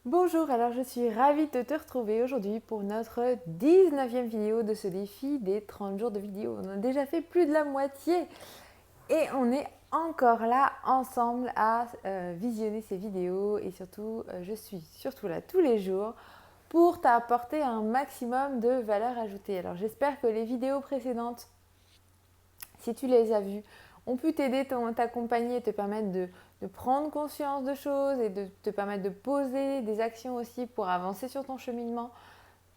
Bonjour, alors je suis ravie de te retrouver aujourd'hui pour notre 19e vidéo de ce défi des 30 jours de vidéo. On a déjà fait plus de la moitié et on est encore là ensemble à visionner ces vidéos et surtout je suis surtout là tous les jours pour t'apporter un maximum de valeur ajoutée. Alors j'espère que les vidéos précédentes, si tu les as vues, ont pu t'aider, t'accompagner et te permettre de prendre conscience de choses et de te permettre de poser des actions aussi pour avancer sur ton cheminement,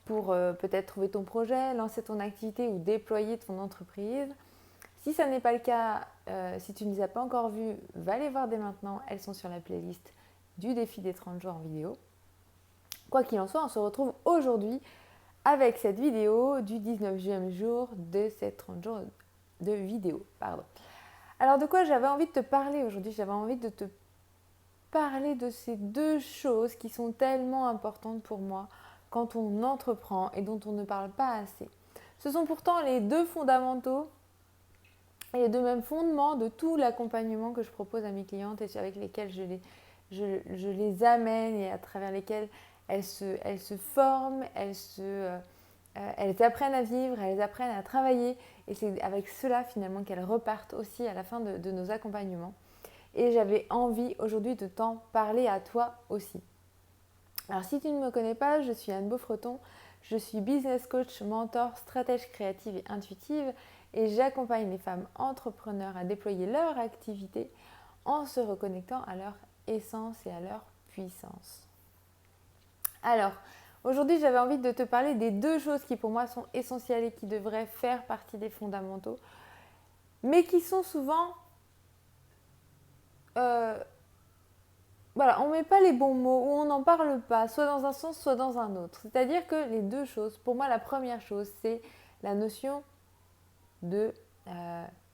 pour peut-être trouver ton projet, lancer ton activité ou déployer ton entreprise. Si ça n'est pas le cas, si tu ne les as pas encore vues, va les voir dès maintenant. Elles sont sur la playlist du défi des 30 jours en vidéo. Quoi qu'il en soit, on se retrouve aujourd'hui avec cette vidéo du 19e jour de ces 30 jours de vidéo. Alors de quoi j'avais envie de te parler aujourd'hui? J'avais envie de te parler de ces deux choses qui sont tellement importantes pour moi quand on entreprend et dont on ne parle pas assez. Ce sont pourtant les deux fondamentaux et les deux mêmes fondements de tout l'accompagnement que je propose à mes clientes et avec lesquels je les amène et à travers lesquels elles se forment, elles apprennent à vivre, elles apprennent à travailler. Et c'est avec cela finalement qu'elles repartent aussi à la fin de nos accompagnements. Et j'avais envie aujourd'hui de t'en parler à toi aussi. Alors si tu ne me connais pas, je suis Anne Beaufreton, je suis business coach, mentor, stratège créative et intuitive et j'accompagne les femmes entrepreneurs à déployer leur activité en se reconnectant à leur essence et à leur puissance. Alors, aujourd'hui j'avais envie de te parler des deux choses qui pour moi sont essentielles et qui devraient faire partie des fondamentaux, mais qui sont souvent voilà, on ne met pas les bons mots ou on n'en parle pas, soit dans un sens, soit dans un autre. C'est-à-dire que les deux choses, pour moi, la première chose, c'est la notion de...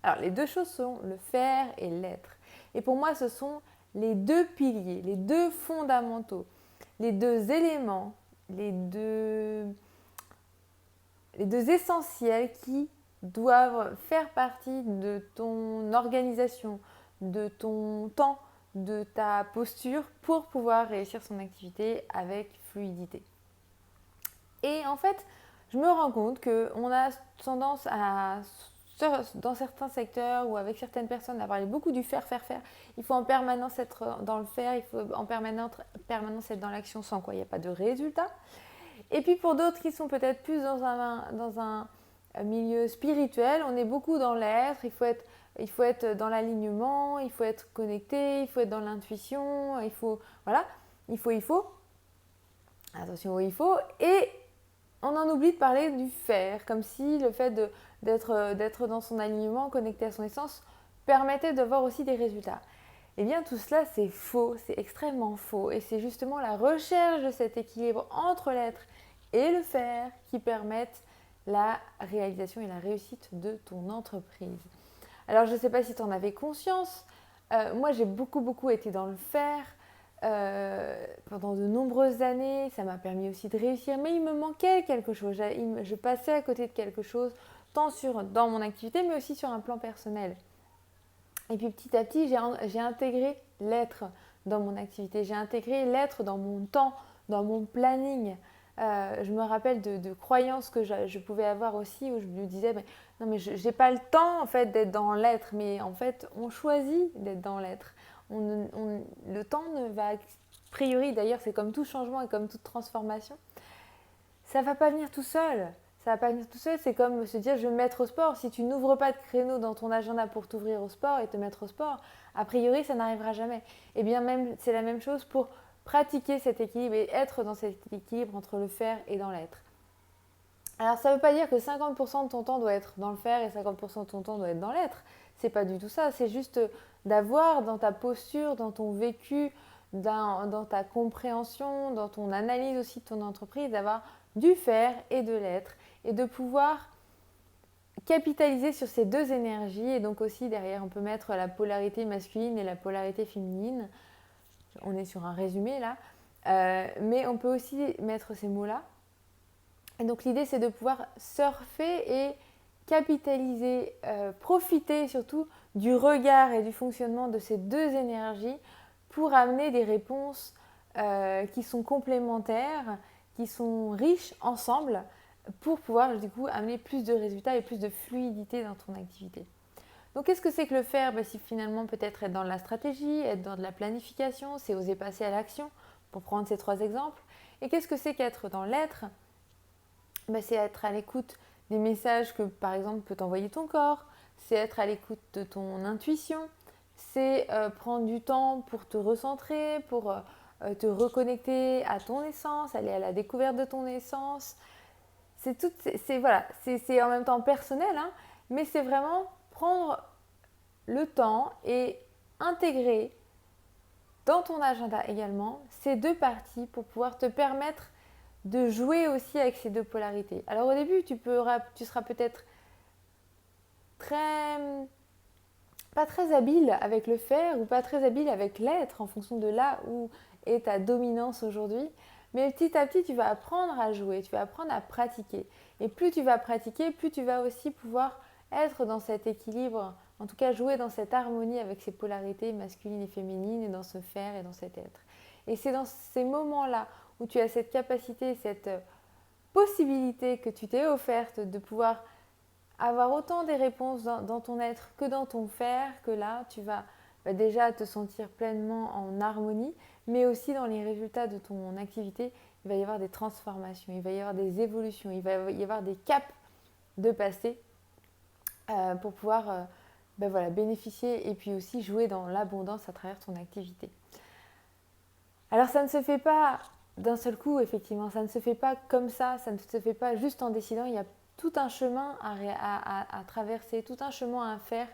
alors, les deux choses sont le faire et l'être. Et pour moi, ce sont les deux piliers, les deux fondamentaux, les deux éléments, les deux essentiels qui doivent faire partie de ton organisation, de ton temps, de ta posture pour pouvoir réussir son activité avec fluidité. Et en fait, je me rends compte qu'on a tendance à, dans certains secteurs ou avec certaines personnes, à parler beaucoup du faire, faire, faire. Il faut en permanence être dans le faire, il faut en permanence être dans l'action sans quoi il n'y a pas de résultat. Et puis pour d'autres qui sont peut-être plus dans un milieu spirituel, on est beaucoup dans l'être, il faut être dans l'alignement, il faut être connecté, il faut être dans l'intuition, il faut, voilà, il faut, attention il faut, et on en oublie de parler du faire, comme si le fait d'être dans son alignement, connecté à son essence, permettait de voir aussi des résultats. Eh bien tout cela c'est faux, c'est extrêmement faux, et c'est justement la recherche de cet équilibre entre l'être et le faire qui permettent la réalisation et la réussite de ton entreprise. Alors je ne sais pas si tu en avais conscience, moi j'ai beaucoup été dans le faire pendant de nombreuses années, ça m'a permis aussi de réussir, mais il me manquait quelque chose, je passais à côté de quelque chose, tant dans mon activité mais aussi sur un plan personnel. Et puis petit à petit, j'ai intégré l'être dans mon activité, j'ai intégré l'être dans mon temps, dans mon planning. Je me rappelle de croyances que je pouvais avoir aussi où je me disais non mais je n'ai pas le temps en fait d'être dans l'être, mais en fait on choisit d'être dans l'être. Le temps ne va, a priori d'ailleurs c'est comme tout changement et comme toute transformation, ça ne va pas venir tout seul. Ça va pas venir tout seul, c'est comme se dire je vais me mettre au sport. Si tu n'ouvres pas de créneau dans ton agenda pour t'ouvrir au sport et te mettre au sport, a priori ça n'arrivera jamais. Et bien même c'est la même chose pour pratiquer cet équilibre et être dans cet équilibre entre le faire et dans l'être. Alors ça ne veut pas dire que 50% de ton temps doit être dans le faire et 50% de ton temps doit être dans l'être. C'est pas du tout ça, c'est juste d'avoir dans ta posture, dans ton vécu, dans ta compréhension, dans ton analyse aussi de ton entreprise, d'avoir du faire et de l'être et de pouvoir capitaliser sur ces deux énergies. Et donc aussi derrière on peut mettre la polarité masculine et la polarité féminine. On est sur un résumé là. Mais on peut aussi mettre ces mots-là. Et donc l'idée c'est de pouvoir surfer et capitaliser, profiter surtout du regard et du fonctionnement de ces deux énergies pour amener des réponses qui sont complémentaires, qui sont riches ensemble pour pouvoir du coup amener plus de résultats et plus de fluidité dans ton activité. Donc qu'est-ce que c'est que le faire? Si finalement peut-être être dans la stratégie, être dans de la planification, c'est oser passer à l'action, pour prendre ces 3 exemples. Et qu'est-ce que c'est qu'être dans l'être? C'est être à l'écoute des messages que par exemple peut t'envoyer ton corps, c'est être à l'écoute de ton intuition, c'est prendre du temps pour te recentrer, pour te reconnecter à ton essence, aller à la découverte de ton essence. C'est en même temps personnel, hein, mais c'est vraiment prendre le temps et intégrer dans ton agenda également ces 2 parties pour pouvoir te permettre de jouer aussi avec ces 2 polarités. Alors au début, tu seras peut-être pas très habile avec le faire ou pas très habile avec l'être en fonction de là où est ta dominance aujourd'hui. Mais petit à petit, tu vas apprendre à jouer, tu vas apprendre à pratiquer. Et plus tu vas pratiquer, plus tu vas aussi pouvoir être dans cet équilibre, en tout cas jouer dans cette harmonie avec ces polarités masculines et féminines et dans ce faire et dans cet être. Et c'est dans ces moments-là où tu as cette capacité, cette possibilité que tu t'es offerte de pouvoir avoir autant des réponses dans ton être que dans ton faire, que là, tu vas déjà te sentir pleinement en harmonie, mais aussi dans les résultats de ton activité, il va y avoir des transformations, il va y avoir des évolutions, il va y avoir des caps de passer pour pouvoir bénéficier et puis aussi jouer dans l'abondance à travers ton activité. Alors ça ne se fait pas d'un seul coup, effectivement, ça ne se fait pas comme ça ne se fait pas juste en décidant, il y a tout un chemin à traverser, tout un chemin à faire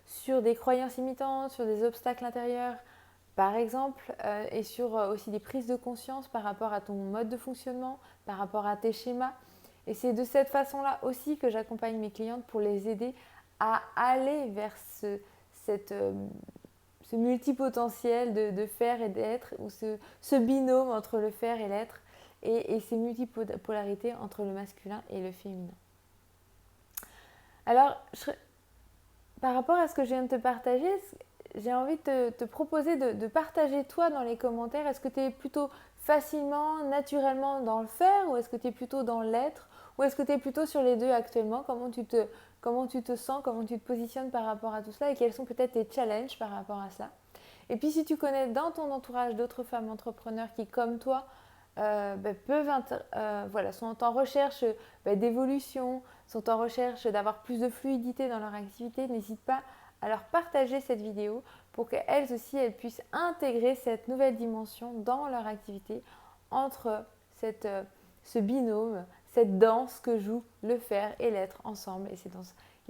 sur des croyances limitantes, sur des obstacles intérieurs, par exemple, et sur aussi des prises de conscience par rapport à ton mode de fonctionnement, par rapport à tes schémas. Et c'est de cette façon-là aussi que j'accompagne mes clientes pour les aider à aller vers ce multipotentiel de faire et d'être, ou ce binôme entre le faire et l'être, et ces multipolarités entre le masculin et le féminin. Alors, par rapport à ce que je viens de te partager, j'ai envie de te proposer de partager toi dans les commentaires. Est-ce que tu es plutôt facilement, naturellement dans le faire, ou est-ce que tu es plutôt dans l'être, ou est-ce que tu es plutôt sur les deux actuellement? Comment tu te sens, comment tu te positionnes par rapport à tout cela, et quels sont peut-être tes challenges par rapport à ça? Et puis si tu connais dans ton entourage d'autres femmes entrepreneurs qui, comme toi, sont en recherche d'évolution, sont en recherche d'avoir plus de fluidité dans leur activité, n'hésite pas à leur partager cette vidéo pour qu'elles aussi elles puissent intégrer cette nouvelle dimension dans leur activité entre ce binôme, cette danse que joue le faire et l'être ensemble. Et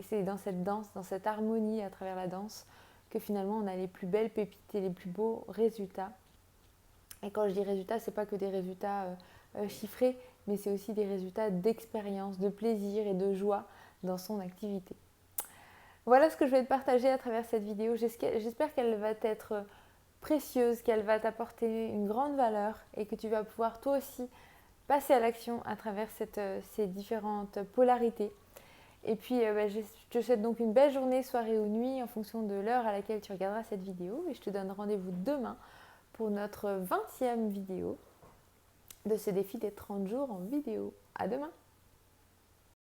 c'est dans cette danse, dans cette harmonie à travers la danse que finalement on a les plus belles pépites et les plus beaux résultats. Et quand je dis résultats, ce n'est pas que des résultats chiffrés, mais c'est aussi des résultats d'expérience, de plaisir et de joie dans son activité. Voilà ce que je vais te partager à travers cette vidéo. J'espère qu'elle va être précieuse, qu'elle va t'apporter une grande valeur et que tu vas pouvoir toi aussi passer à l'action à travers ces différentes polarités. Et puis, je te souhaite donc une belle journée, soirée ou nuit en fonction de l'heure à laquelle tu regarderas cette vidéo. Et je te donne rendez-vous demain pour notre 20e vidéo de ce défi des 30 jours en vidéo. À demain!